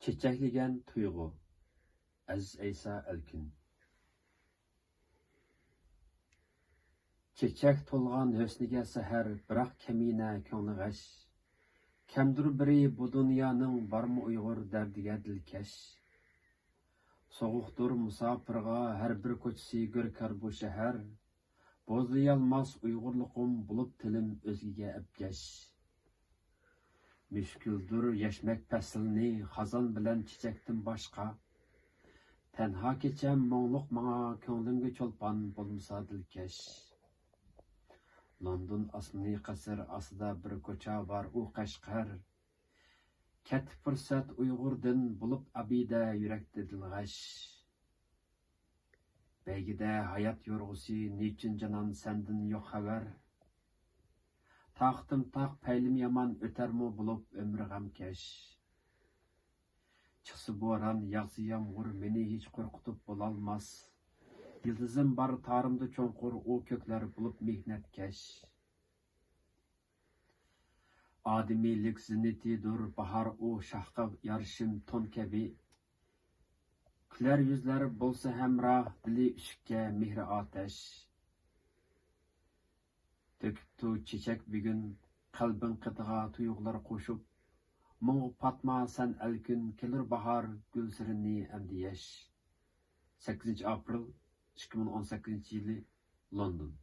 Çiçekligen tuygu. Aziz Eysa Elkin. Çiçek tolgan hüsniga seher, biroq kemine ko'ngli g'ash. Kamdir biri bu dunyoning bormi Uyg'ur dardiga dilkash. Soğuqdur musafirga her bir ko'chasi go'rkar bu shahar. Bo'zlayolmas Uyg'urliqim bulup tilim o'zgiga abgash. Müşküldür yaşmak faslini xazon bilan çiçektin boshqa. Tenha keçem mo'ngluq manga ko'nglimga cho'lpon bo'lmasa dilkash. London asmini qasr asida bir ko'cha var u Qashqar. Ket fursat Uyg'urdin bulup abida yurakda dilg'ash. Beygide hayat yorg'usi nechun janon sendin yo'q xabar. Taxtim taq paylim yaman o'tarmu bulup ömrü g'amkash. Chiqsa bo'ron yog'sa yomg'ir meni hech qo'rqitib bo'lolmas. Yıldızım bar tarımda çoğunqur o kökler bulup mehnetkeş. Ademilik zinnetidir bahar o şahqa yarışım ton kebi. Küler yüzler bolsa hemrah dili üşükke mihri ateş. Döküptü çiçek bir gün kalbin kıtığa tuyuklar koşup. Muğ patma sen elkün kelir bahar gülsürünni emdiyeş. 8 April 2018 yılı London.